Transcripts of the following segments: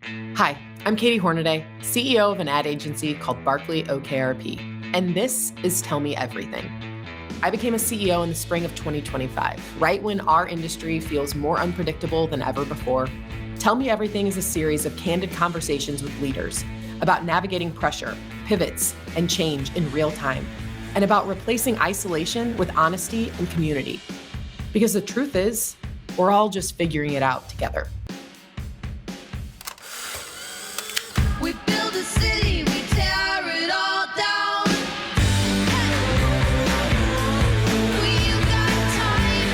Hi, I'm Katy Hornaday, CEO of an ad agency called BarkleyOKRP, and this is Tell Me Everything. I became a CEO in the spring of 2025, right when our industry feels more unpredictable than ever before. Tell Me Everything is a series of candid conversations with leaders about navigating pressure, pivots, and change in real time, and about replacing isolation with honesty and community. Because the truth is, we're all just figuring it out together. We build a city, we tear it all down. We've got time.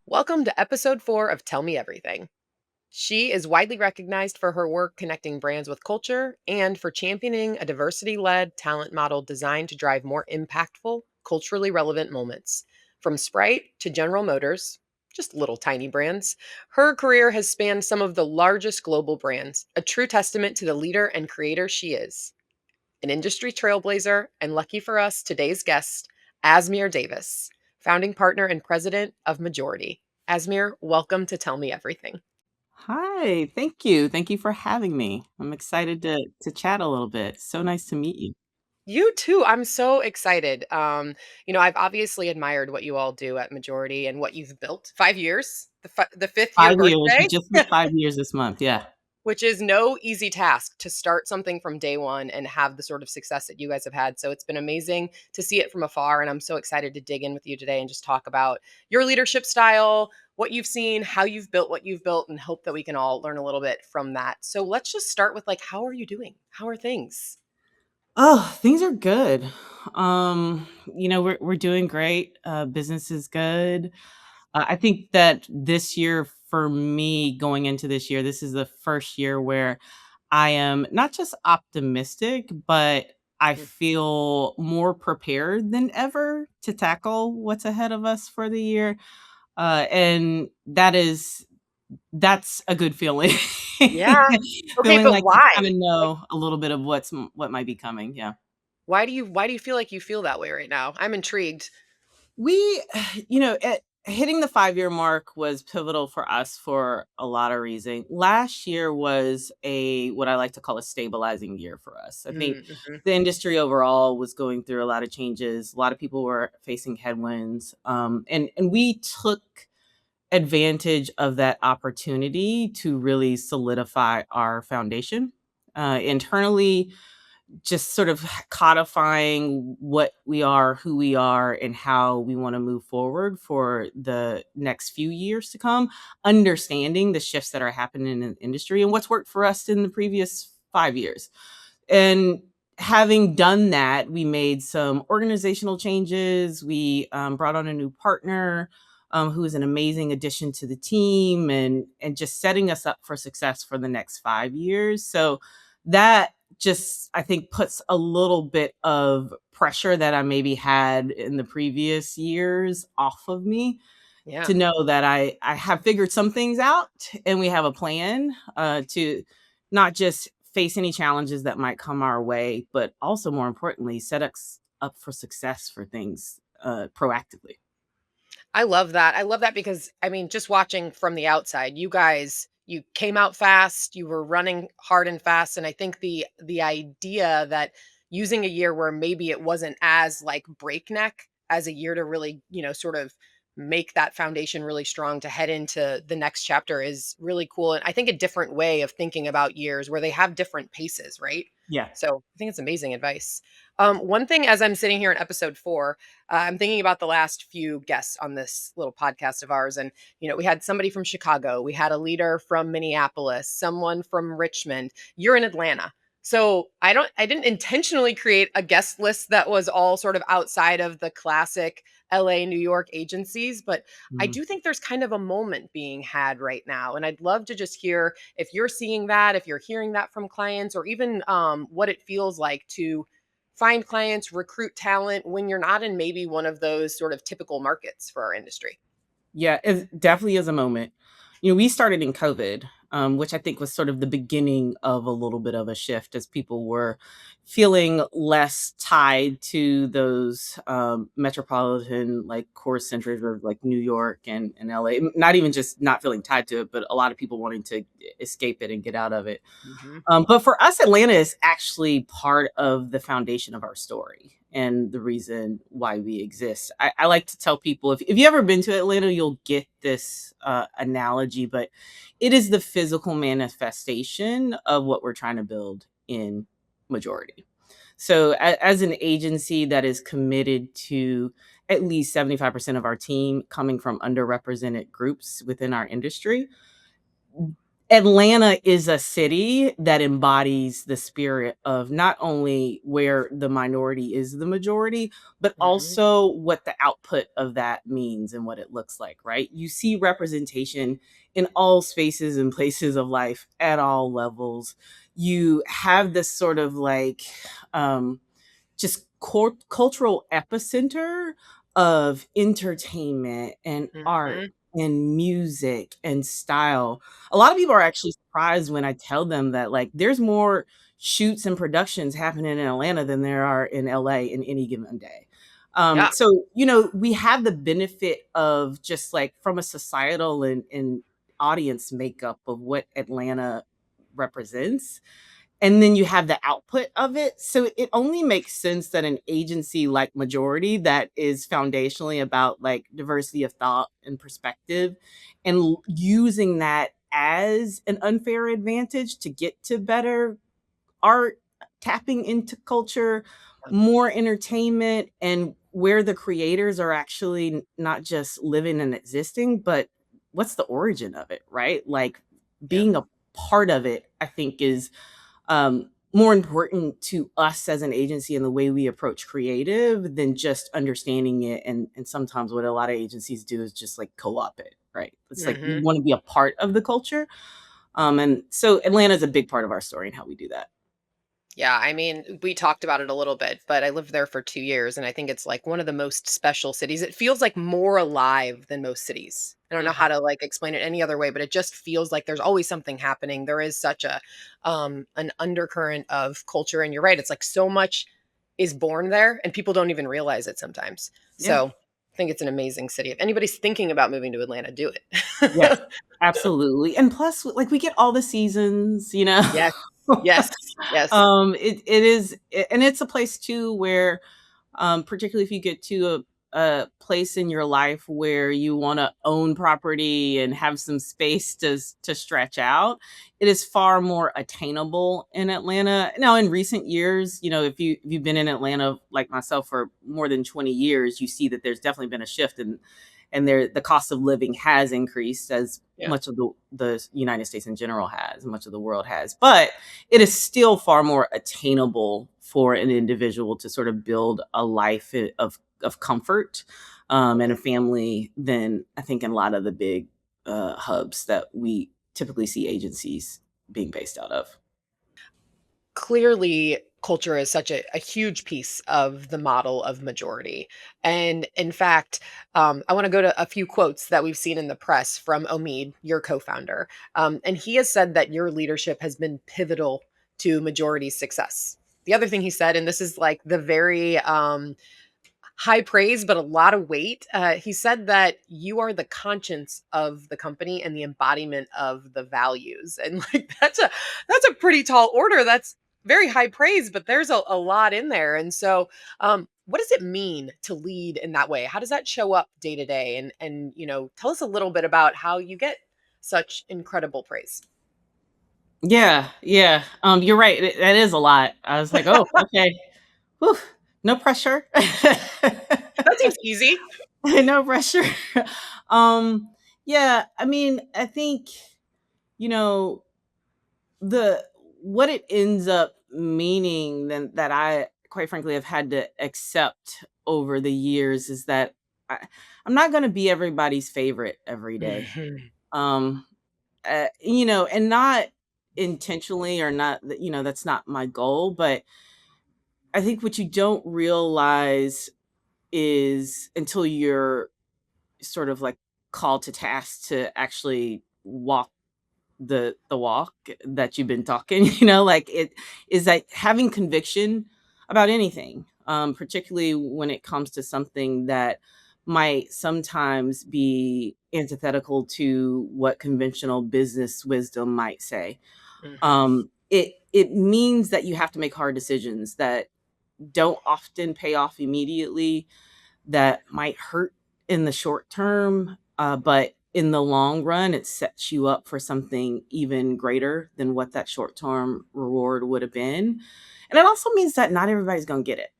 Welcome to episode 4 of Tell Me Everything. She is widely recognized for her work connecting brands with culture and for championing a diversity-led talent model designed to drive more impactful, culturally relevant moments. From Sprite to General Motors, just little tiny brands, her career has spanned some of the largest global brands, a true testament to the leader and creator she is. An industry trailblazer, and lucky for us, today's guest, Asmirh Davis, founding partner and president of Majority. Asmirh, welcome to Tell Me Everything. Hi, thank you. Thank you for having me. I'm excited to chat a little bit. So nice to meet you. You too. I'm so excited. I've obviously admired what you all do at Majority and what you've built. 5 years, the fifth year 5 years. We birthday, just hit 5 years this month. Yeah. which is no easy task to start something from day one and have the sort of success that you guys have had. So it's been amazing to see it from afar. And I'm so excited to dig in with you today and just talk about your leadership style, what you've seen, how you've built what you've built, and hope that we can all learn a little bit from that. So let's just start with how are you doing? How are things? Oh, things are good. We're doing great. Business is good. I think that this year for me, going into this year, this is the first year where I am not just optimistic, but I feel more prepared than ever to tackle what's ahead of us for the year. And that's a good feeling. Yeah. Okay, Feeling but like you why? kinda Like, know a little bit of what might be coming, yeah. why do you feel like you feel that way right now? I'm intrigued. We hitting the 5-year mark was pivotal for us for a lot of reason. Last year was a what I like to call a stabilizing year for us. I think Mhm. the industry overall was going through a lot of changes. A lot of people were facing headwinds, and we took advantage of that opportunity to really solidify our foundation internally, just sort of codifying what we are, who we are, and how we want to move forward for the next few years to come, understanding the shifts that are happening in the industry and what's worked for us in the previous 5 years. And having done that, we made some organizational changes. We brought on a new partner who is an amazing addition to the team, and just setting us up for success for the next 5 years. So that just, I think, puts a little bit of pressure that I maybe had in the previous years off of me, Yeah. to know that I have figured some things out and we have a plan to not just face any challenges that might come our way, but also more importantly, set us up for success for things proactively. I love that. I love that because I mean, just watching from the outside, you came out fast, you were running hard and fast, and I think the idea that using a year where maybe it wasn't as breakneck as a year to really, sort of make that foundation really strong to head into the next chapter is really cool. And I think a different way of thinking about years where they have different paces, right? Yeah. So I think it's amazing advice. One thing as I'm sitting here in episode 4, I'm thinking about the last few guests on this little podcast of ours. And, we had somebody from Chicago, we had a leader from Minneapolis, someone from Richmond. You're in Atlanta. So I didn't intentionally create a guest list that was all sort of outside of the classic LA, New York agencies, but I Mhm. do think there's kind of a moment being had right now. And I'd love to just hear if you're seeing that, if you're hearing that from clients, or even what it feels like to find clients, recruit talent when you're not in maybe one of those sort of typical markets for our industry. Yeah, it definitely is a moment. We started in COVID. which I think was sort of the beginning of a little bit of a shift as people were feeling less tied to those metropolitan like core centers of like New York and LA. Not even just not feeling tied to it, but a lot of people wanting to escape it and get out of it. Mhm. But for us, Atlanta is actually part of the foundation of our story and the reason why we exist. I like to tell people if you ever been to Atlanta, you'll get this analogy, but it is the physical manifestation of what we're trying to build in majority. So, as an agency that is committed to at least 75% of our team coming from underrepresented groups within our industry, Atlanta is a city that embodies the spirit of not only where the minority is the majority, but Mhm. also what the output of that means and what it looks like, right? You see representation in all spaces and places of life at all levels. You have this sort of like just cultural epicenter of entertainment and art Mhm. and music and style. A lot of people are actually surprised when I tell them that like there's more shoots and productions happening in Atlanta than there are in LA in any given day. Yeah. So you know, we have the benefit of just like from a societal and audience makeup of what Atlanta represents, and then you have the output of it. So it only makes sense that an agency like Majority that is foundationally about like diversity of thought and perspective and using that as an unfair advantage to get to better art, tapping into culture, more entertainment, and where the creators are actually not just living and existing, but what's the origin of it, right? Like Yeah. being a part of it, I think is more important to us as an agency and the way we approach creative than just understanding it. And sometimes what a lot of agencies do is just like co-op it, right? It's like we Mhm. want to be a part of the culture. And so Atlanta is a big part of our story and how we do that. Yeah, I mean, we talked about it a little bit, but I lived there for 2 years, and I think it's, like, one of the most special cities. It feels, like, more alive than most cities. I don't know how Mhm. to, like, explain it any other way, but it just feels like there's always something happening. There is such an undercurrent of culture, and you're right, it's, like, so much is born there, and people don't even realize it sometimes. Yeah. So, I think it's an amazing city. If anybody's thinking about moving to Atlanta, do Yes. it. Absolutely. And plus, like we get all the seasons, you know. Yes. Yes. Yes. It is, and it's a place too where particularly if you get to a place in your life where you want to own property and have some space to stretch out, it is far more attainable in Atlanta. Now, in recent years, you know, if you've been in Atlanta like myself for more than 20 years, you see that there's definitely been a shift and there the cost of living has increased as Yeah. much of the United States in general has, much of the world has. But it is still far more attainable for an individual to sort of build a life of comfort and a family than I think in a lot of the big hubs that we typically see agencies being based out of. Clearly culture is such a huge piece of the model of majority. And in fact, I want to go to a few quotes that we've seen in the press from Omid, your co-founder. And he has said that your leadership has been pivotal to majority's success. The other thing he said, and this is like the very high praise, but a lot of weight. He said that you are the conscience of the company and the embodiment of the values, and like that's a pretty tall order. That's very high praise, but there's a lot in there. And so, what does it mean to lead in that way? How does that show up day to day? And tell us a little bit about how you get such incredible praise. Yeah, yeah. You're right. That is a lot. I was like, oh, okay. Whew, no pressure. That seems easy. No pressure. um, yeah, I mean, I think, you know, the what it ends up meaning then that I quite frankly have had to accept over the years is that I'm not going to be everybody's favorite every day. Mhm. Um, you know, and not intentionally or not, you know, that's not my goal, but I think what you don't realize is until you're sort of like called to task to actually walk the walk that you've been talking. Like it is like having conviction about anything, particularly when it comes to something that might sometimes be antithetical to what conventional business wisdom might say. Hmm. It means that you have to make hard decisions that don't often pay off immediately, that might hurt in the short term, but in the long run, it sets you up for something even greater than what that short term reward would have been. And it also means that not everybody's going to get it.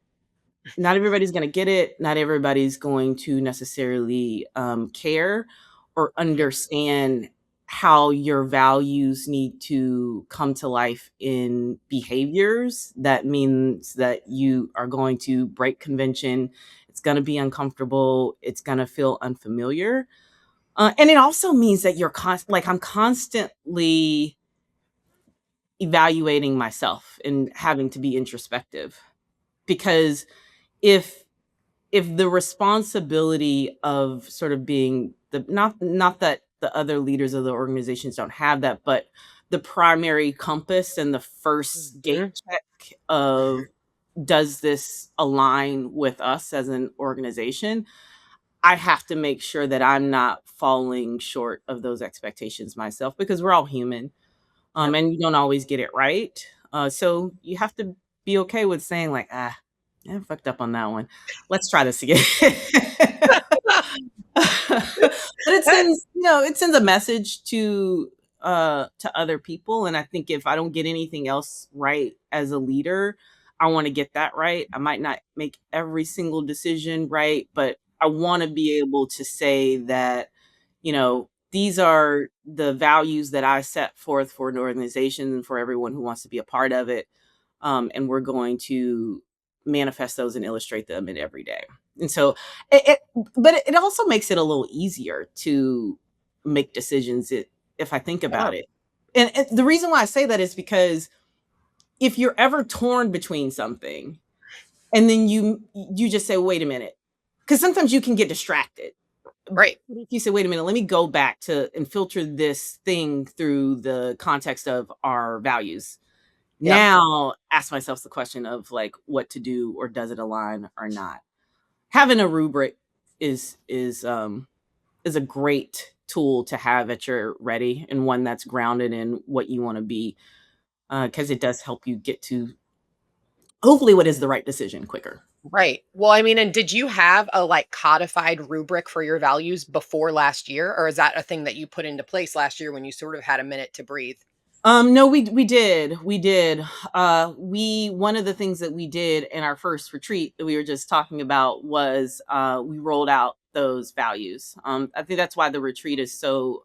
Not everybody's going to get it. Not everybody's going to necessarily care or Hmm. understand how your values need to come to life in behaviors. That means that you are going to break convention. It's going to be uncomfortable. It's going to feel unfamiliar. And it also means that like I'm constantly evaluating myself and having to be introspective, because if the responsibility of sort of being the, not that the other leaders of the organizations don't have that, but the primary compass and the first gate Hmm. check of, does this align with us as an organization? I have to make sure that I'm not falling short of those expectations myself, because we're all human, Yep. and you don't always get it right. So you have to be okay with saying like, I fucked up on that one. Let's try this again. But it sends a message to other people. And I think if I don't get anything else right as a leader, I want to get that right. I might not make every single decision right, but I want to be able to say that, these are the values that I set forth for an organization and for everyone who wants to be a part of it. And we're going to manifest those and illustrate them in every day. And so, but it also makes it a little easier to make decisions, if I think Yeah. about it. And the reason why I say that is because if you're ever torn between something, and then you just say, wait a minute, because sometimes you can get distracted. Right. If you say, wait a minute, let me go back to and filter this thing through the context of our values. Yep. Now ask myself the question of like what to do, or does it align or not? Having a rubric is a great tool to have at your ready, and one that's grounded in what you want to be, because it does help you get to hopefully what is the right decision quicker. Right. Well, I mean, and did you have a like codified rubric for your values before last year, or is that a thing that you put into place last year when you sort of had a minute to breathe? No, we did. We One of the things that we did in our first retreat that we were just talking about was we rolled out those values. I think that's why the retreat is so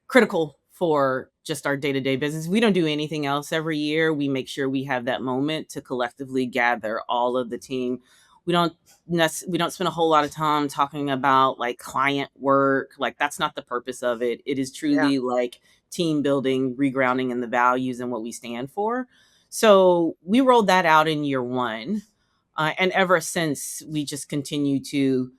critical for just our day-to-day business. We don't do anything else every year. We make sure we have that moment to collectively gather all of the team. We don't we don't spend a whole lot of time talking about like client work. Like that's not the purpose of it. It is Yeah. truly like team building, regrounding in the values and what we stand for. So we rolled that out in year one. And ever since, we just continue to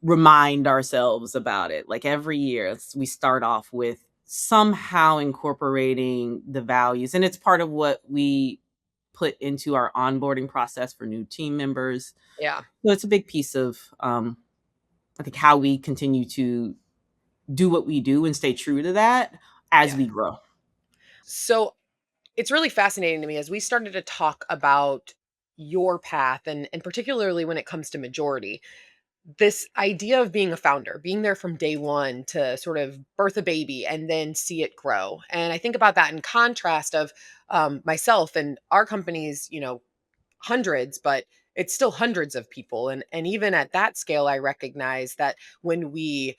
remind ourselves about it. Like every year, we start off with somehow incorporating the values. And it's part of what we put into our onboarding process for new team members. Yeah. So it's a big piece of, I think, how we continue to do what we do and stay true to that as Yeah. we grow. So it's really fascinating to me as we started to talk about your path and particularly when it comes to majority. This idea of being a founder, being there from day one to sort of birth a baby and then see it grow. And I think about that in contrast of myself and our companies, hundreds, but it's still hundreds of people. And even at that scale, I recognize that when we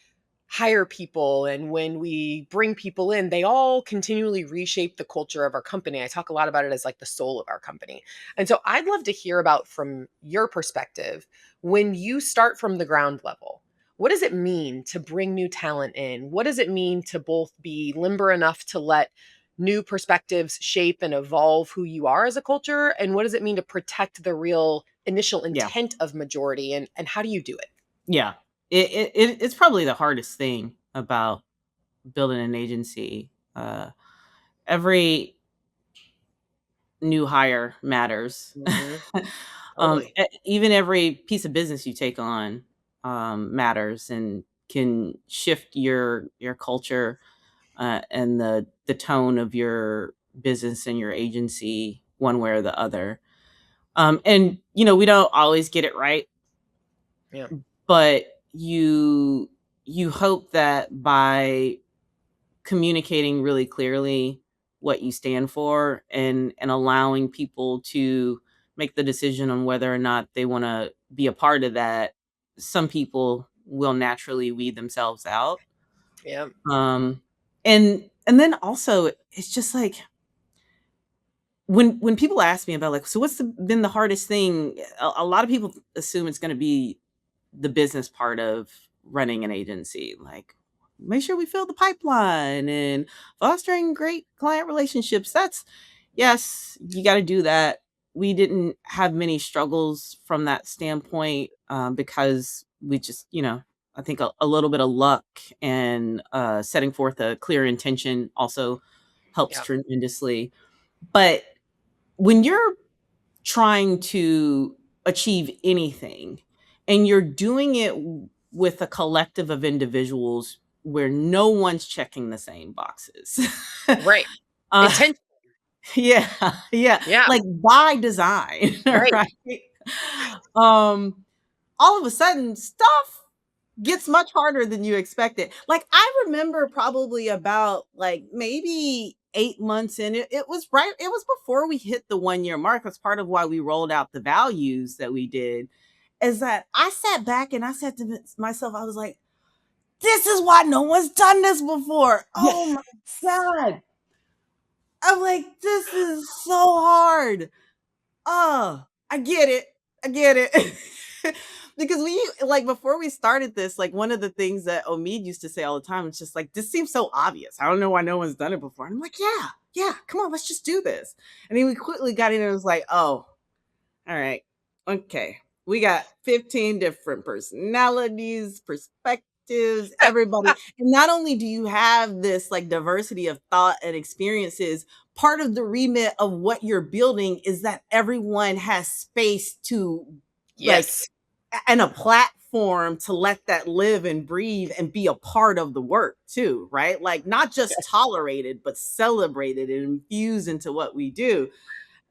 hire people and when we bring people in, they all continually reshape the culture of our company. I talk a lot about it as like the soul of our company. And so I'd love to hear about from your perspective, when you start from the ground level, what does it mean to bring new talent in? What does it mean to both be limber enough to let new perspectives shape and evolve who you are as a culture? And what does it mean to protect the real initial Yeah. intent of majority? And how do you do it? Yeah. It's probably the hardest thing about building an agency. Every new hire matters. Mhm. Totally. Even every piece of business you take on matters and can shift your culture and the tone of your business and your agency one way or the other. And we don't always get it right, Yeah. but you hope that by communicating really clearly what you stand for and allowing people to make the decision on whether or not they want to be a part of that, some people will naturally weed themselves out. Yeah. um and then also it's just like when people ask me about, like, so what's been the hardest thing, a lot of people assume it's going to be the business part of running an agency, like make sure we fill the pipeline and fostering great client relationships. That's yes, you got to do that. We didn't have many struggles from that standpoint, because we just, I think a little bit of luck and setting forth a clear intention also helps Yeah. tremendously. But when you're trying to achieve anything and you're doing it with a collective of individuals where no one's checking the same boxes. Right. uh, Intention. yeah, yeah, Yeah. like by design, Right. right? um all of a sudden stuff gets much harder than you expected. Like, I remember probably about, like, maybe 8 months in, it was before we hit the 1-year mark. That's part of why we rolled out the values that we did, is that I sat back and I said to myself, I was like, "This is why no one's done this before. Yeah. Oh my god." I'm like, "This is so hard." Oh, I get it. I get it. Because like, before we started this, like, one of the things that Omid used to say all the time is just like, this seems so obvious. I don't know why no one's done it before. And I'm like, yeah, yeah, come on, let's just do this. And then we quickly got in and it was like, oh, all right. Okay. We got 15 different personalities, perspectives, everybody. And not only do you have this, like, diversity of thought and experiences, part of the remit of what you're building is that everyone has space to, like, Yes. and a platform to let that live and breathe and be a part of the work too, right? Like, not just tolerated, but celebrated and infused into what we do.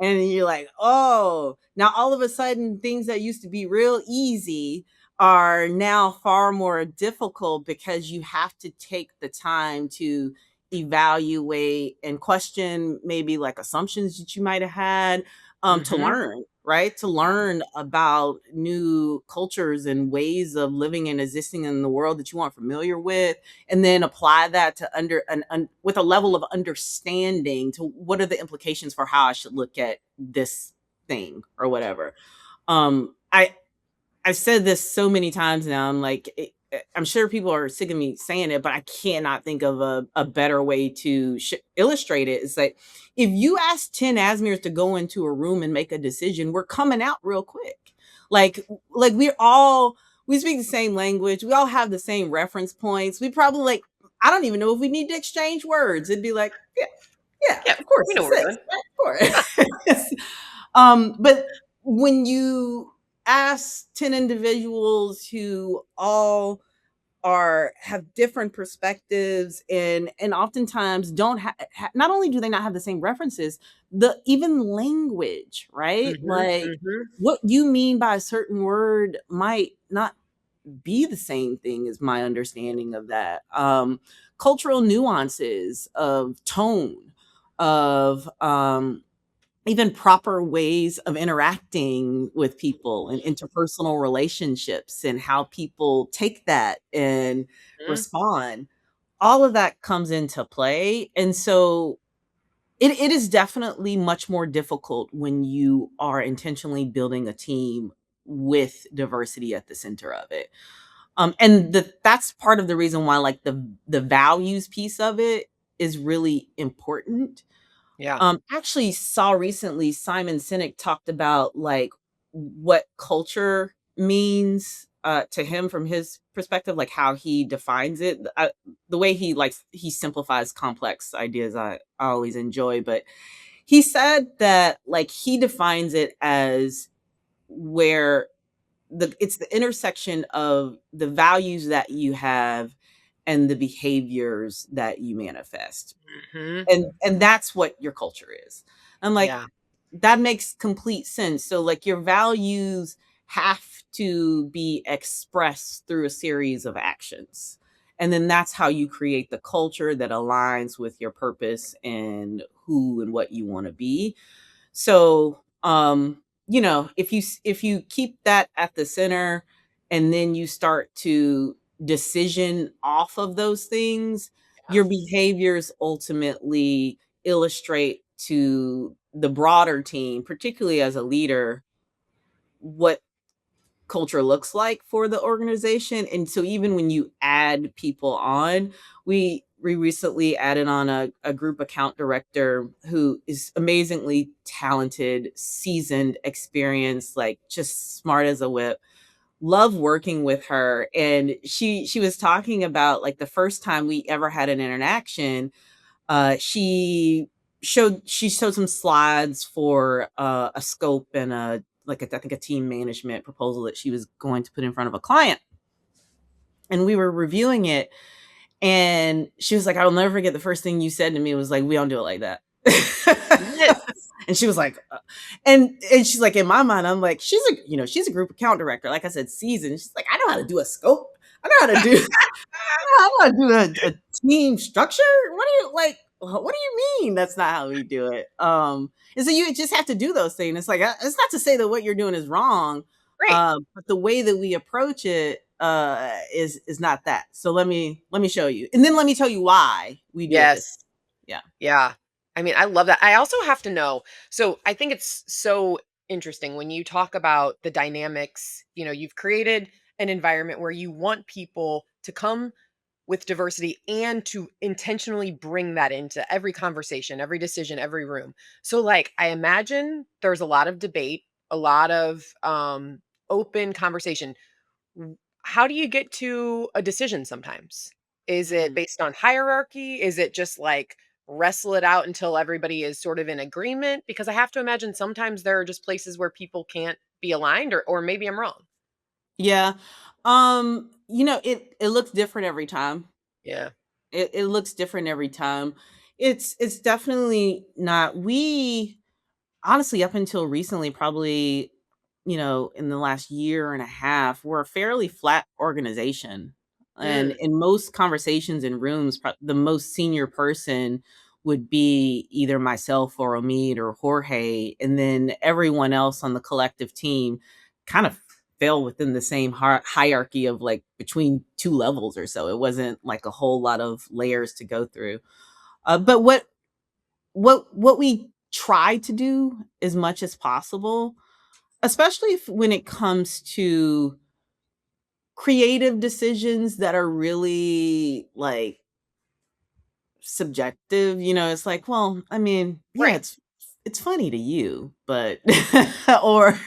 And you're like, oh, now all of a sudden things that used to be real easy are now far more difficult because you have to take the time to evaluate and question maybe, like, assumptions that you might have had, to Mhm. learn, right? To learn about new cultures and ways of living and existing in the world that you aren't familiar with, and then apply that to with a level of understanding to what are the implications for how I should look at this thing or whatever. I've said this so many times now. I'm like, I'm sure people are sick of me saying it, but I cannot think of a better way to illustrate it. It's like, if you ask 10 Asmirs to go into a room and make a decision, we're coming out real quick. Like we speak the same language. We all have the same reference points. We probably, like, I don't even know if we need to exchange words. It'd be like, yeah, yeah, Yeah. of course, We know it's what we're this, doing. right? Of course. But when you ask 10 individuals who all have different perspectives and oftentimes don't not only do they not have the same references, the even language, right? Mhm. Like, Mhm. what you mean by a certain word might not be the same thing as my understanding of that. Cultural nuances of tone, of even proper ways of interacting with people and interpersonal relationships and how people take that and Mhm. respond. All of that comes into play. And so it is definitely much more difficult when you are intentionally building a team with diversity at the center of it. And that's part of the reason why, like, the values piece of it is really important. Yeah. Actually saw recently Simon Sinek talked about, like, what culture means to him from his perspective, like how he defines it. The way he simplifies complex ideas, I always enjoy. But he said that like he defines it as where it's the intersection of the values that you have and the behaviors that you manifest, Hmm. and that's what your culture is. I'm like, Yeah. that makes complete sense. So like your values have to be expressed through a series of actions, and then that's how you create the culture that aligns with your purpose and who and what you want to be. So, if you keep that at the center and then you start to decision off of those things, Yeah. your behaviors ultimately illustrate to the broader team, particularly as a leader, what culture looks like for the organization. And so even when you add people on, we recently added on a group account director who is amazingly talented, seasoned, experienced, like just smart as a whip. Love working with her. And she was talking about like the first time we ever had an interaction, she showed some slides for a scope and I think a team management proposal that she was going to put in front of a client. And we were reviewing it, and she was like, "I'll never forget the first thing you said to me was like, we don't do it like that." Yes. And she was like, and she's like, in my mind, I'm like, she's a group account director, like I said, seasoned. She's like, I know how to do a scope. I know how to do I want to do a team structure. What do you like? What do you mean? That's not how we do it. And so you just have to do those things. It's like it's not to say that what you're doing is wrong, Right. but the way that we approach it is not that. So let me show you, and then let me tell you why we do it this. Yes. Yeah. Yeah. I mean, I love that. I also have to know. So I think it's so interesting when you talk about the dynamics. You've created an environment where you want people to come with diversity and to intentionally bring that into every conversation, every decision, every room. So, like, I imagine there's a lot of debate, a lot of open conversation. How do you get to a decision sometimes? Is it Mhm. based on hierarchy? Is it just like wrestle it out until everybody is sort of in agreement? Because I have to imagine sometimes there are just places where people can't be aligned, or maybe I'm wrong. Yeah. It looks different every time. Yeah. It looks different every time. It's definitely not. We honestly, up until recently, probably, in the last year and a half, we're a fairly flat organization. And Mm, in most conversations in rooms, the most senior person would be either myself or Omid or Jorge. And then everyone else on the collective team kind of fell within the same hierarchy of like between two levels or so. It wasn't like a whole lot of layers to go through. But what we try to do as much as possible, especially when it comes to creative decisions that are really like subjective, it's like, well, I mean, yeah, right. it's funny to you, but or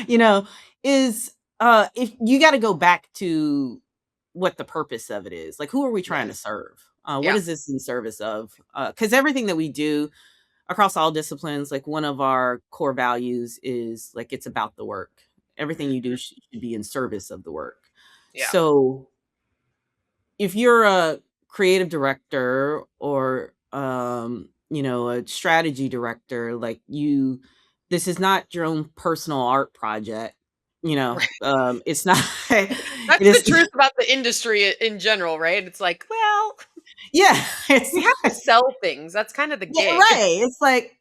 you know, is if you got to go back to what the purpose of it is. Like, who are we trying Yeah. to serve? What Yeah. is this in service of? Because everything that we do across all disciplines, like one of our core values is like it's about the work. Everything you do Mhm. should be in service of the work. Yeah. So if you're a creative director or a strategy director, like this is not your own personal art project. It's not. It That's the is. truth about the industry in general, right? It's like, well, Yeah, it's we have to sell things. That's kind of the yeah, gig. right. It's like,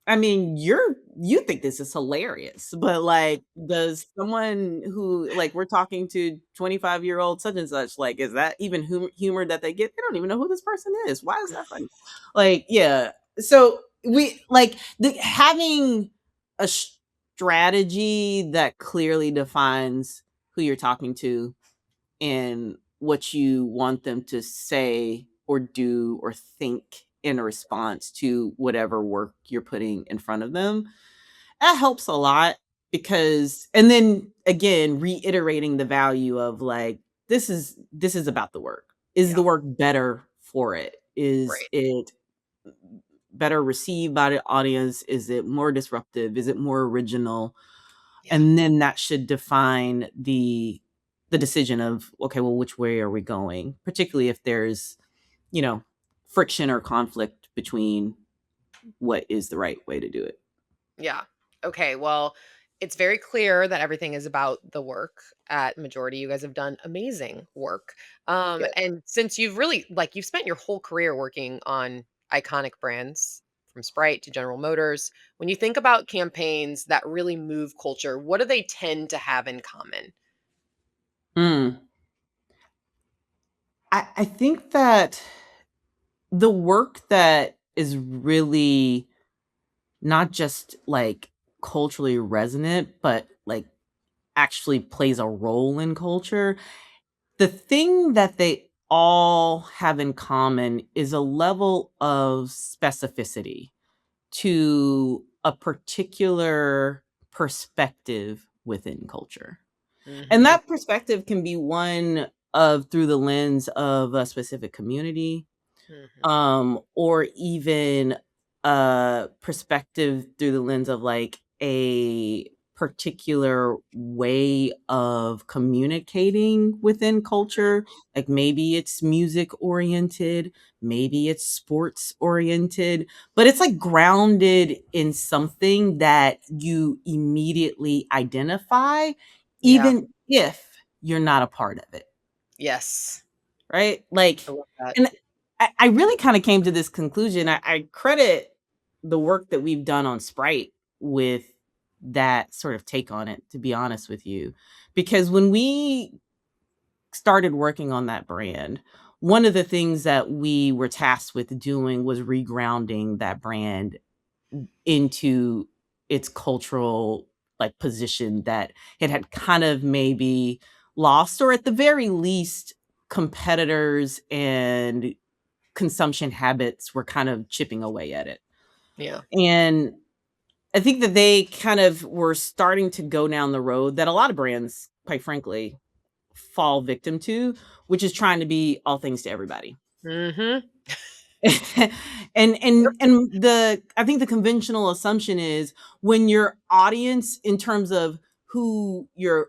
I mean, you think this is hilarious, but, like, does someone who like, we're talking to 25-year-old such and such, like, is that even humor that they get? They don't even know who this person is. Why is that funny? Like, yeah. So, we like, having a strategy that clearly defines who you're talking to and what you want them to say or do or think in response to whatever work you're putting in front of them. That helps a lot because, and then again reiterating the value of like, this is about the work. Is Yeah. the work better for it? Is Right. it better received by the audience? Is it more disruptive? Is it more original? Yeah. And then that should define the decision of, okay, well, which way are we going, particularly if there's, you know, friction or conflict between what is the right way to do it. Yeah. Okay. Well, it's very clear that everything is about the work at Majority. You guys have done amazing work. Good. And since you've really, like, you've spent your whole career working on iconic brands from Sprite to General Motors, when you think about campaigns that really move culture, what do they tend to have in common? Mm. I think that the work that is really not just like culturally resonant, but like actually plays a role in culture, the thing that they all have in common is a level of specificity to a particular perspective within culture. And Hmm. that perspective can be one of through the lens of a specific community, Hmm. or even a perspective through the lens of like a particular way of communicating within culture. Like maybe it's music oriented, maybe it's sports oriented, but it's like grounded in something that you immediately identify, Yeah. even if you're not a part of it. Yes. Right? Like, I love that. and I really kind of came to this conclusion. I credit the work that we've done on Sprite with that sort of take on it, to be honest with you. Because when we started working on that brand, one of the things that we were tasked with doing was regrounding that brand into its cultural like position that it had kind of maybe lost, or at the very least competitors and consumption habits were kind of chipping away at it. Yeah. And I think that they kind of were starting to go down the road that a lot of brands, quite frankly, fall victim to, which is trying to be all things to everybody. Hmm. And the I think the conventional assumption is when your audience in terms of who you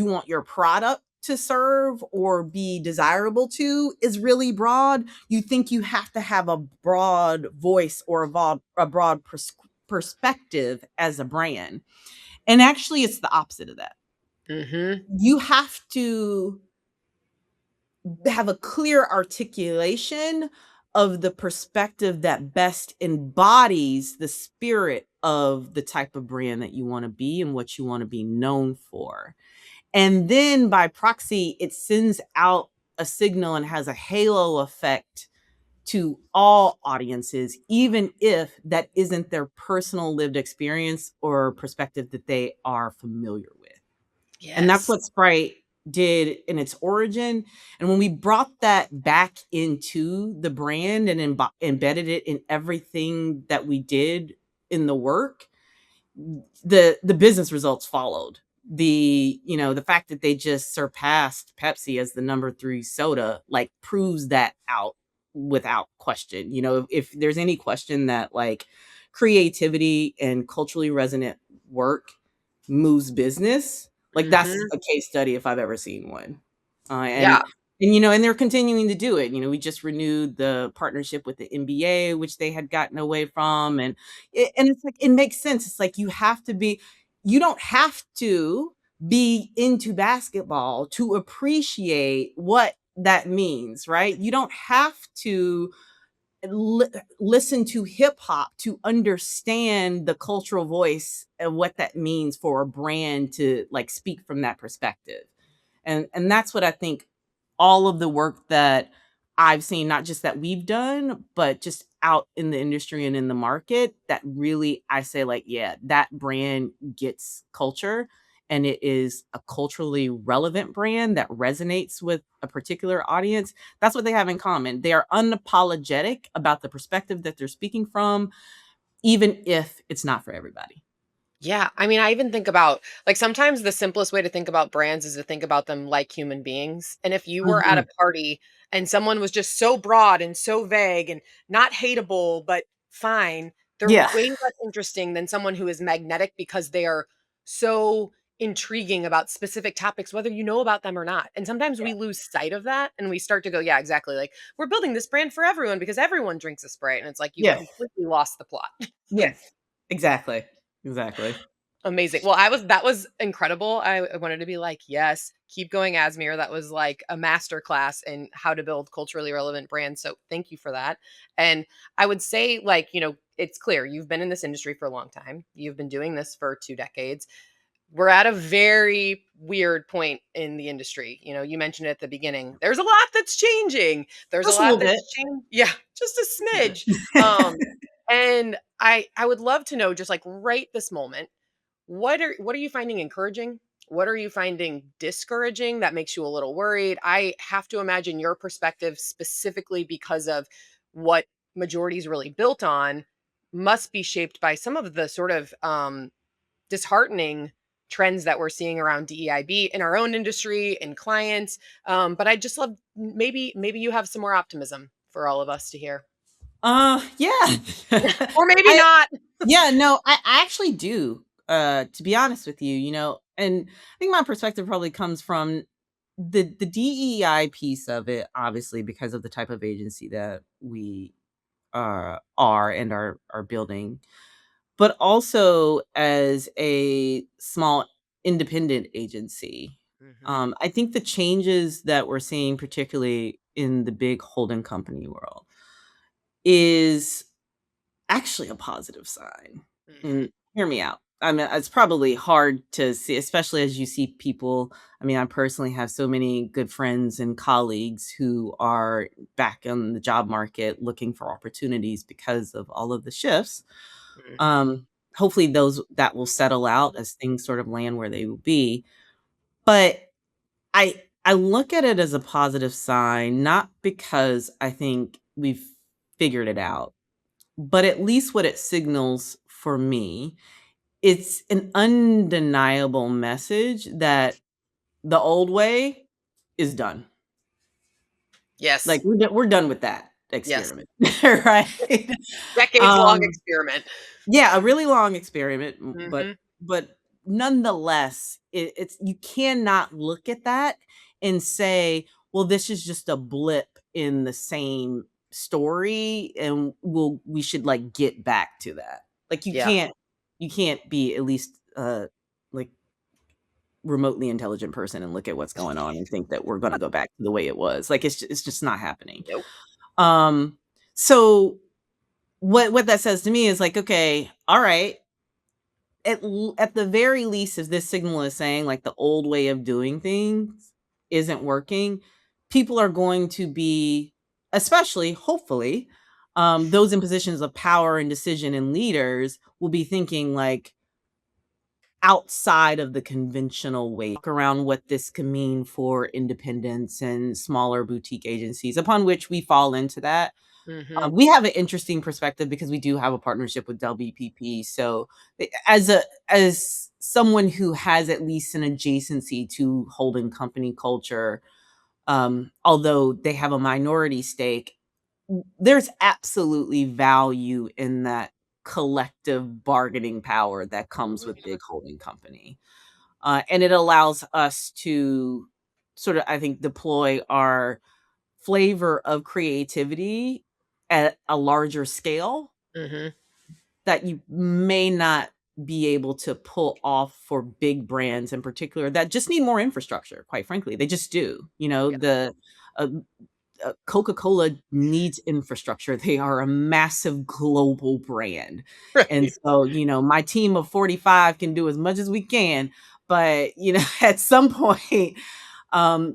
want your product to serve or be desirable to is really broad, you think you have to have a broad voice or a broad perspective as a brand. And actually it's the opposite of that. Hmm. You have to have a clear articulation of the perspective that best embodies the spirit of the type of brand that you want to be and what you want to be known for. And then by proxy, it sends out a signal and has a halo effect to all audiences, even if that isn't their personal lived experience or perspective that they are familiar with. And that's Yes. what Sprite did in its origin. And when we brought that back into the brand and embedded it in everything that we did in the work, the business results followed. The fact that they just surpassed Pepsi as the number 3 soda like proves that out without question. If there's any question that like creativity and culturally resonant work moves business, like that's Hmm. a case study if I've ever seen one. Yeah. And they're continuing to do it. We just renewed the partnership with the NBA, which they had gotten away from, and it's like it makes sense. It's like you don't have to be into basketball to appreciate what that means, right? You don't have to li- listen to hip hop to understand the cultural voice and what that means for a brand to like speak from that perspective. And that's what I think all of the work that I've seen, not just that we've done, but just out in the industry and in the market, that really I say like, yeah, that brand gets culture and it is a culturally relevant brand that resonates with a particular audience. That's what they have in common. They are unapologetic about the perspective that they're speaking from, even if it's not for everybody. Yeah, I mean, I even think about like sometimes the simplest way to think about brands is to think about them like human beings. And if you were at a Mhm. party and someone was just so broad and so vague and not hateable, but fine, they're Yeah. way less interesting than someone who is magnetic because they are so intriguing about specific topics, whether you know about them or not. And sometimes Yeah. we lose sight of that and we start to go, yeah, exactly. Like we're building this brand for everyone because everyone drinks a Sprite. And it's like you've Yes. completely lost the plot. Yes. Exactly. Exactly. Amazing. Well, that was incredible. I wanted to be like, "Yes, keep going, Asmir." That was like a master class in how to build culturally relevant brands. So, thank you for that. And I would say like, it's clear you've been in this industry for a long time. You've been doing this for 2 decades. We're at a very weird point in the industry. You mentioned it at the beginning. There's a lot that's changing. There's a Just a lot little bit. that's changed. Yeah, just a smidge. Um and I would love to know just like right this moment what are you finding encouraging? What are you finding discouraging that makes you a little worried? I have to imagine your perspective specifically because of what majority is really built on must be shaped by some of the sort of disheartening trends that we're seeing around DEIB in our own industry and clients. But I just love maybe you have some more optimism for all of us to hear, Yeah. or maybe I not. Yeah, no, I actually do, to be honest with you, and I think my perspective probably comes from the DEI piece of it, obviously, because of the type of agency that we, are and are building, but also as a small independent agency. Hmm. I think the changes that we're seeing, particularly in the big holding company world, is actually a positive sign. Hmm. And hear me out. I mean, it's probably hard to see, especially as you see people. I mean, I personally have so many good friends and colleagues who are back on the job market looking for opportunities because of all of the shifts. Hmm. Um, Hopefully those that will settle out as things sort of land where they will be. But I look at it as a positive sign, not because I think we've figured it out, but at least what it signals for me, it's an undeniable message that the old way is done. Yes. Like, we're done with that Yes. experiment, right? Decades long Um, experiment. yeah, a really long experiment, Mhm. but nonetheless, it's you cannot look at that and say, "Well, this is just a blip in the same story, and we should, like, get back to that." Like, Yeah. you can't be at least, like, remotely intelligent person and look at what's going on and think that we're gonna go back to the way it was. Like, it's just not happening. Nope. Um, so what that says to me is like, okay, all right, at the very least, if this signal is saying like the old way of doing things isn't working, people are going to be, especially hopefully, those in positions of power and decision and leaders will be thinking like outside of the conventional way around what this can mean for independents and smaller boutique agencies, upon which we fall into that. Mhm. We have an interesting perspective because we do have a partnership with WPP. So, as someone who has at least an adjacency to holding company culture, although they have a minority stake, there's absolutely value in that collective bargaining power that comes with big holding company, and it allows us to sort of, I think, deploy our flavor of creativity at a larger scale Mhm. that you may not be able to pull off for big brands in particular that just need more infrastructure, quite frankly. They just do. Yeah. Uh, Coca-Cola needs infrastructure. They are a massive global brand. And Right. so, my team of 45 can do as much as we can, but, at some point,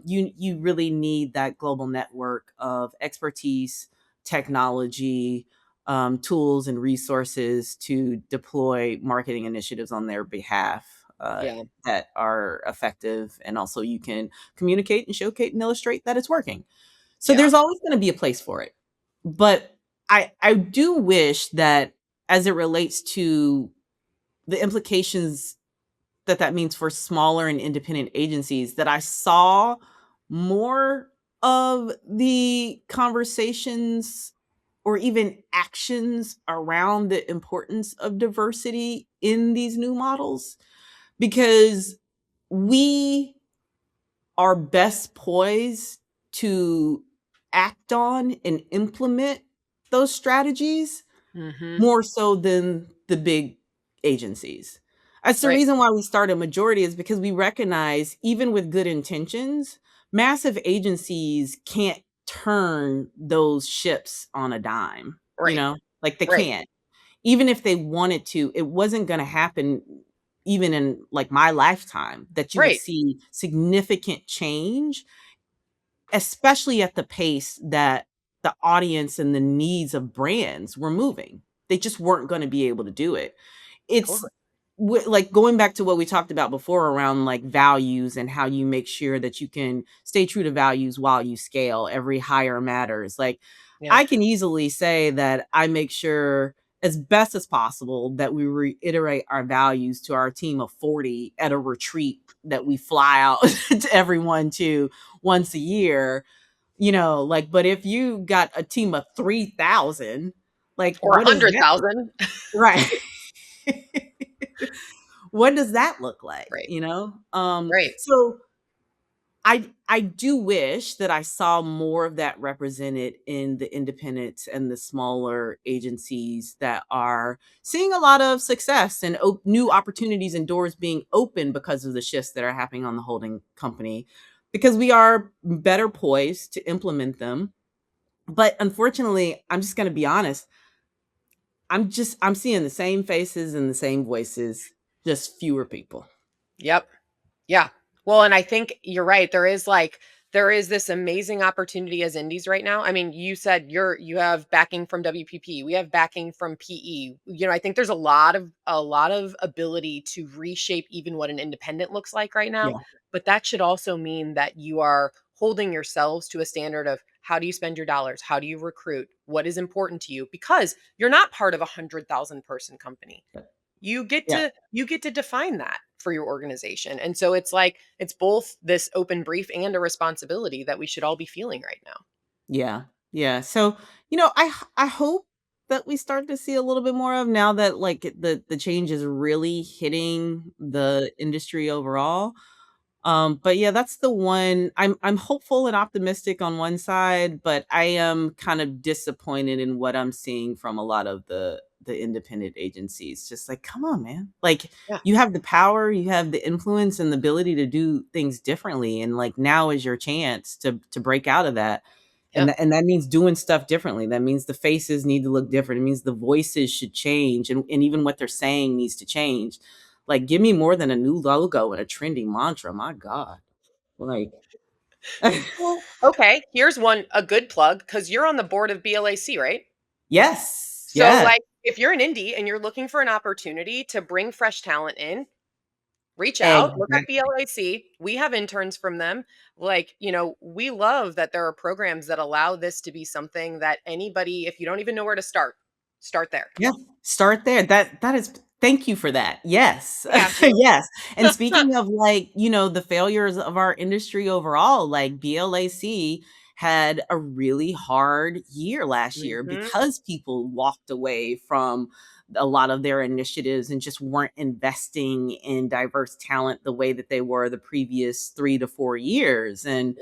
you really need that global network of expertise, technology, tools, and resources to deploy marketing initiatives on their behalf Yeah. that are effective, and also you can communicate and showcase and illustrate that it's working. So Yeah. there's always going to be a place for it, but I do wish that as it relates to the implications that means for smaller and independent agencies, that I saw more of the conversations or even actions around the importance of diversity in these new models, because we are best poised to act on and implement those strategies Mhm. more so than the big agencies. That's the Right. reason why we started Majority, is because we recognize, even with good intentions, massive agencies can't turn those ships on a dime, Right. like they Right. can't. Even if they wanted to, it wasn't going to happen even in like my lifetime, that you would Right. see significant change, especially at the pace that the audience and the needs of brands were moving. They just weren't going to be able to do it. It's Totally. like going back to what we talked about before around like values and how you make sure that you can stay true to values while you scale. Every hire matters. Like, Yeah. I can easily say that I make sure as best as possible that we reiterate our values to our team of 40 at a retreat that we fly out to everyone to once a year, like, but if you got a team of 3,000, like, Or what does that look? 100,000. Right. What does that look like, Right. Right. so I do wish that I saw more of that represented in the independents and the smaller agencies that are seeing a lot of success and new opportunities and doors being open because of the shifts that are happening on the holding company, because we are better poised to implement them. But unfortunately, I'm just going to be honest, I'm seeing the same faces and the same voices, just fewer people. Yep. Yeah. Well, and I think you're right. There is this amazing opportunity as indies right now. I mean, you said you have backing from WPP. We have backing from PE. I think there's a lot of ability to reshape even what an independent looks like right now. Yeah. But that should also mean that you are holding yourselves to a standard of how do you spend your dollars? How do you recruit? What is important to you? Because you're not part of 100,000 person company. Yeah. You get to define that for your organization. And so it's like it's both this open brief and a responsibility that we should all be feeling right now. Yeah. Yeah. So, I hope that we start to see a little bit more of, now that like the change is really hitting the industry overall. But yeah, that's the one. I'm hopeful and optimistic on one side, but I am kind of disappointed in what I'm seeing from a lot of the independent agencies. Just like, come on, man. Like, Yeah. you have the power, you have the influence and the ability to do things differently, and like now is your chance to break out of that. Yeah. And that means doing stuff differently. That means the faces need to look different. It means the voices should change, and even what they're saying needs to change. Like, give me more than a new logo and a trending mantra. My God. Like, Well, okay, here's a good plug cuz you're on the board of BLAC, right? yes. So Yeah. like if you're an indie and you're looking for an opportunity to bring fresh talent in, reach out, look up Exactly. BLAC. We have interns from them. Like, we love that there are programs that allow this to be something that anybody, if you don't even know where to start there. Yeah, start there. That is, thank you for that. Yes. Yeah. Yes. And speaking of like, the failures of our industry overall, like BLAC had a really hard year last year Mhm. because people walked away from a lot of their initiatives and just weren't investing in diverse talent the way that they were the previous 3 to 4 years. And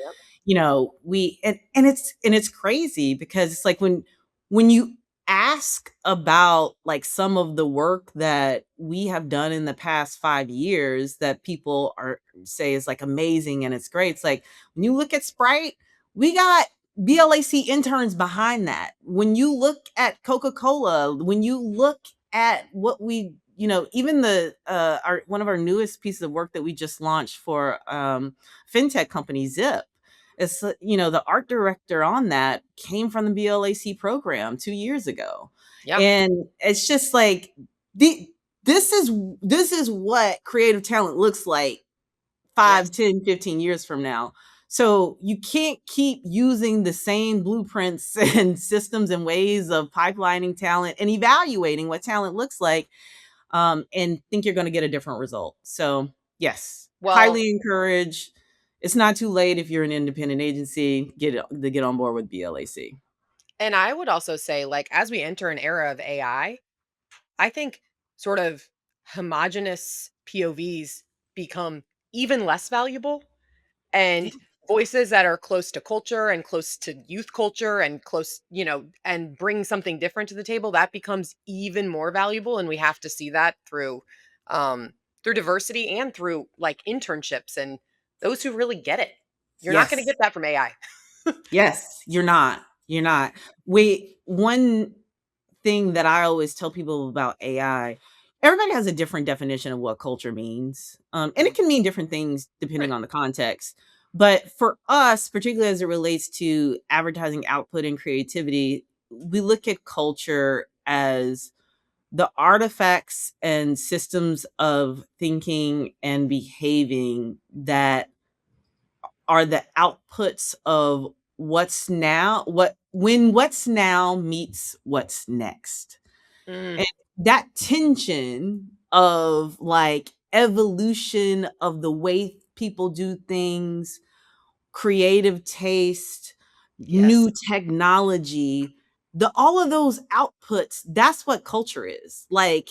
Yep. we and it's crazy because it's like when you ask about like some of the work that we have done in the past 5 years that people are say is like amazing and it's great. It's like, when you look at Sprite, we got BLAC interns behind that. When you look at Coca-Cola, when you look at what we, even the our one of our newest pieces of work that we just launched for fintech company Zip, it's, the art director on that came from the BLAC program 2 years ago. Yeah. And it's just like, the this is what creative talent looks like Yes. 5, 10, 15 years from now. So you can't keep using the same blueprints and systems and ways of pipelining talent and evaluating what talent looks like and think you're going to get a different result. So yes, Well, highly encourage. It's not too late if you're an independent agency to get on board with BLAC. and I would also say, like, as we enter an era of I think sort of homogenous POVs become even less valuable, Yeah. and voices that are close to culture and close to youth culture and close, and bring something different to the table, that becomes even more valuable. And we have to see that um through diversity and through like internships and those who really get it. You're not going to Yes. get that from AI. Yes. You're not. You're not. Wait, one thing that I always tell people about AI, everybody has a different definition of what culture means. And it Mm, can mean different things depending right. on the context. But for us, particularly as it relates to advertising output and creativity, we look at culture as the artifacts and systems of thinking and behaving that are the outputs of what's now meets what's next. Mm, And that tension of like evolution of the way people do things, creative taste, yes. new technology, the all of those outputs, that's what culture is. Like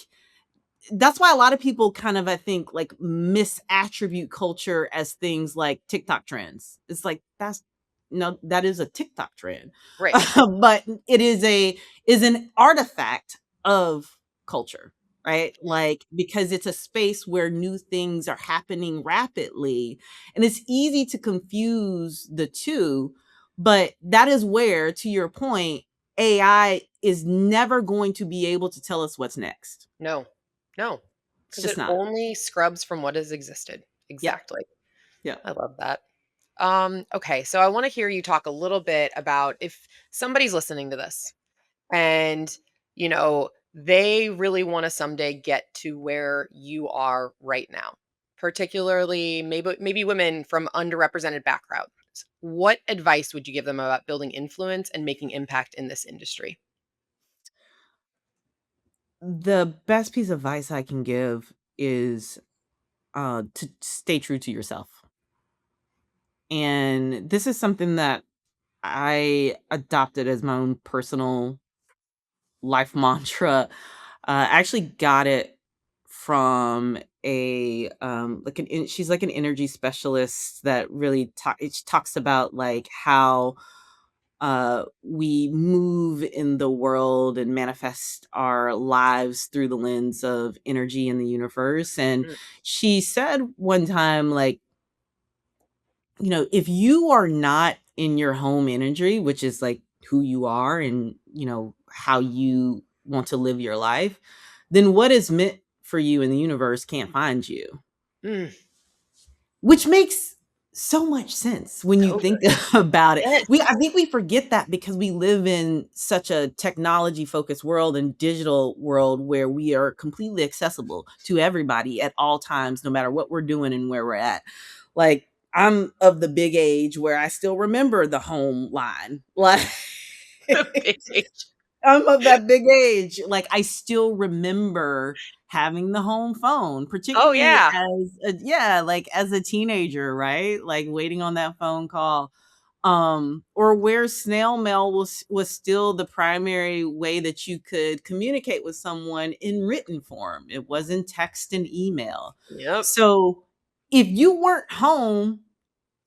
that's why a lot of people kind of, I think, like misattribute culture as things like TikTok trends. It's like that's no, that is a TikTok trend, Right. but it is an artifact of culture, right? Like because it's a space where new things are happening rapidly, and it's easy to confuse the two. But that is where, to your point, AI is never going to be able to tell us what's next. No. No. It's Because just it not. only scrubs from what has existed. Yep. Exactly. Yep. I love that. Okay, so I want to hear you talk a little bit about if somebody's listening to this and they really want to someday get to where you are right now, particularly maybe women from underrepresented backgrounds. What advice would you give them about building influence and making impact in this industry? The best piece of advice I can give is to stay true to yourself. And this is something that I adopted as my own personal life mantra. I actually got it from a like she's like an energy specialist that really it talks about like how we move in the world and manifest our lives through the lens of energy in the universe. And Mm, she said one time, like, if you are not in your home energy, which is like who you are and, how you want to live your life, then what is meant for you in the universe can't find you. mm, Which makes so much sense when you think totally. about it. Yes. I think we forget that because we live in such a technology-focused world and digital world where we are completely accessible to everybody at all times, no matter what we're doing and where we're at. Like, I'm of the big age where I still remember the home line. Like Big age. I'm of that big age. Like, I still remember having the home phone, Oh particularly yeah. like as a teenager, right? Like waiting on that phone call. Or where snail mail was still the primary way that you could communicate with someone in written form. It wasn't text and email. Yep. So if you weren't home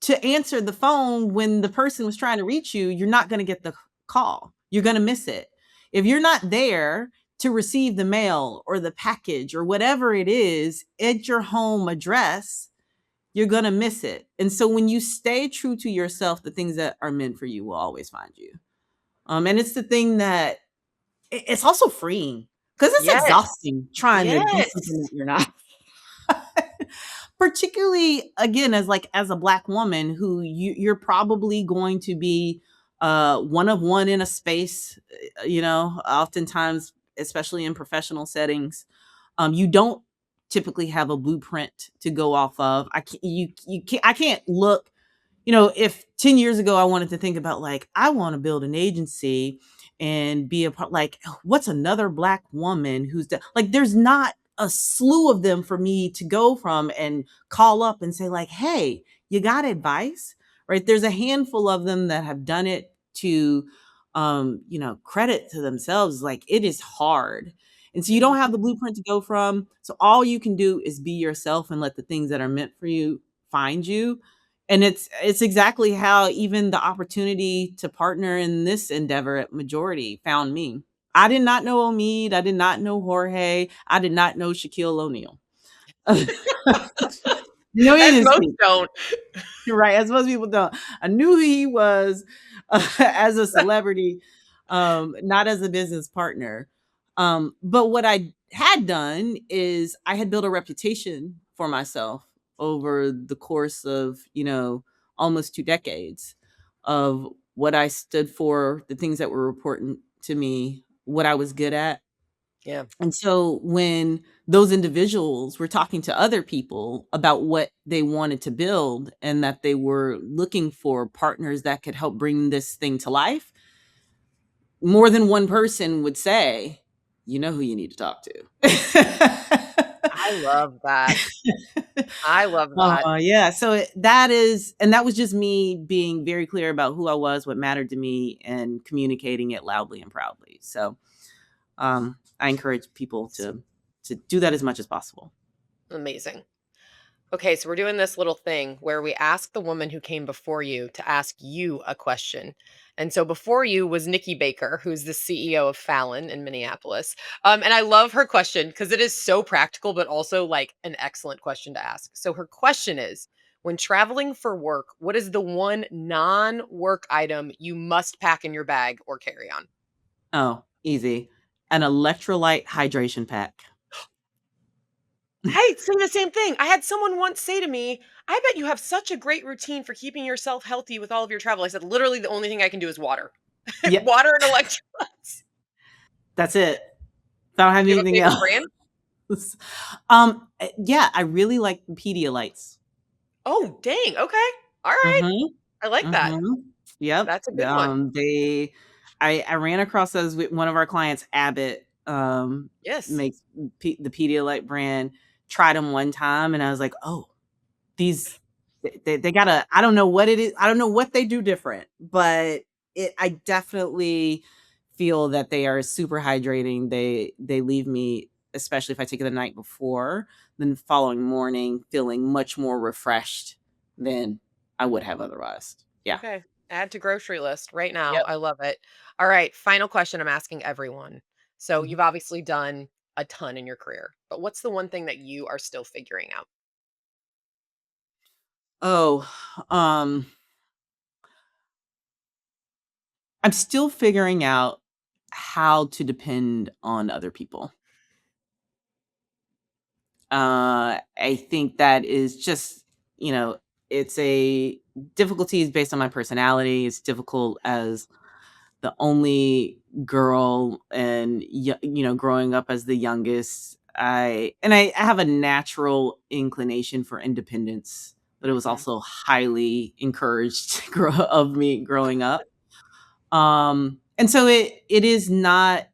to answer the phone when the person was trying to reach you, you're not going to get the call. You're going to miss it. If you're not there to receive the mail or the package or whatever it is at your home address, you're going to miss it. And so when you stay true to yourself, the things that are meant for you will always find you. And it's the thing that it's also freeing because it's Yes. exhausting trying to be something Yes. that you're not. Particularly again as a black woman who you're probably going to be one of one in a space, oftentimes, especially in professional settings. You don't typically have a blueprint to go off of. I can't look, if 10 years ago I wanted to think about like I want to build an agency and be a part, like what's another black woman who's like there's not a slew of them for me to go from and call up and say like, "Hey, you got advice?" Right? There's a handful of them that have done it to credit to themselves. Like, it is hard. And so you don't have Mhm. the blueprint to go from. So all you can do is be yourself and let the things that are meant for you find you. And it's exactly how even the opportunity to partner in this endeavor at Majority found me. I did not know Omid. I did not know Jorge. I did not know Shaquille O'Neal. No As most industry. don't. Right, as most people don't. I knew who he was as a celebrity, not as a business partner. But what I had done is I had built a reputation for myself over the course of, almost 2 decades of what I stood for, the things that were important to me, what I was good at. Yeah. And so when those individuals were talking to other people about what they wanted to build and that they were looking for partners that could help bring this thing to life, more than one person would say, "You know who you need to talk to." I love that. I love that. Yeah, so that was just me being very clear about who I was, what mattered to me, and communicating it loudly and proudly. So, I encourage people to do that as much as possible. Amazing. Okay, so we're doing this little thing where we ask the woman who came before you to ask you a question. And so before you was Nikki Baker, who's the CEO of Fallon in Minneapolis. And I love her question because it is so practical, but also like an excellent question to ask. So her question is, when traveling for work, what is the one non-work item you must pack in your bag or carry on? Oh, easy. An electrolyte hydration pack. Hey, saying the same thing. I had someone once say to me, "I bet you have such a great routine for keeping yourself healthy with all of your travel." I said, "Literally, the only thing I can do is water, Yep, water and electrolytes." that's it. I don't have Do you have a anything favorite else. brand? Yeah, I really like Pedialytes. Oh, dang. Okay. All right. Mhm, I like that. mhm. Yep. That's a good one. I ran across those with one of our clients, Abbott, Yes. makes the Pedialyte brand. Tried them one time, and I was like, "Oh, these they gotta." I don't know what it is. I don't know what they do different, but I definitely feel that they are super hydrating. They leave me, especially if I take it the night before, then the following morning feeling much more refreshed than I would have otherwise. Yeah. Okay. Add to grocery list right now. Yep. I love it. All right. Final question I'm asking everyone. So Mhm. you've obviously done a ton in your career, but what's the one thing that you are still figuring out? Oh, um, I'm still figuring out how to depend on other people. I think that is just, you know, it's a difficulty is based on my personality. It's difficult as the only girl and growing up as the youngest. I have a natural inclination for independence, but it was Mhm. also highly encouraged of me growing up. And so it is not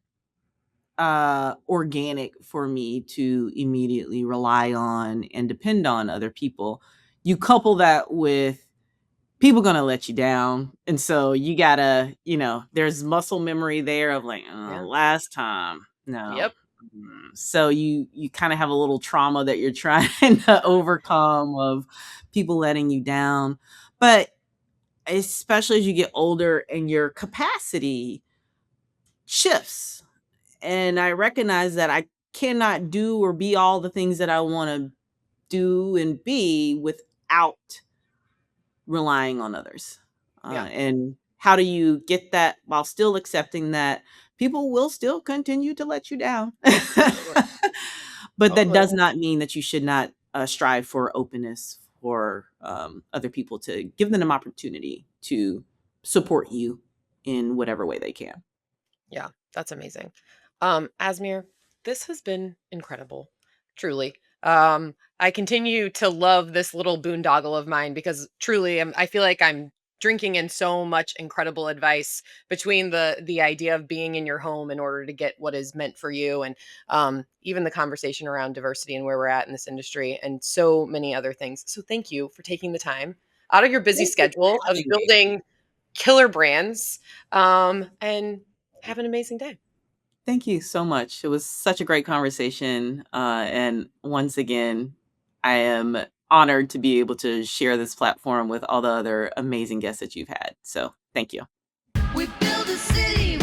organic for me to immediately rely on and depend on other people. You couple that with people gonna let you down, and so you gotta, there's muscle memory there of like, "Oh, Yeah. last time, no." Yep. So you kind of have a little trauma that you're trying to overcome of people letting you down. But especially as you get older and your capacity shifts, and I recognize that I cannot do or be all the things that I want to do and be without relying on others. Yeah. And how do you get that while still accepting that people will still continue to let you down? Totally. But that Totally. does not mean that you should not strive for openness for other people, to give them an opportunity to support you in whatever way they can. Yeah, that's amazing. Asmir, this has been incredible, truly. I continue to love this little boondoggle of mine because truly, I feel like I'm drinking in so much incredible advice between the idea of being in your home in order to get what is meant for you, and even the conversation around diversity and where we're at in this industry, and so many other things. So thank you for taking the time out of your busy Thank you schedule for of having me. building killer brands, and have an amazing day. Thank you so much. It was such a great conversation. And once again, I am honored to be able to share this platform with all the other amazing guests that you've had. So thank you. We build a city.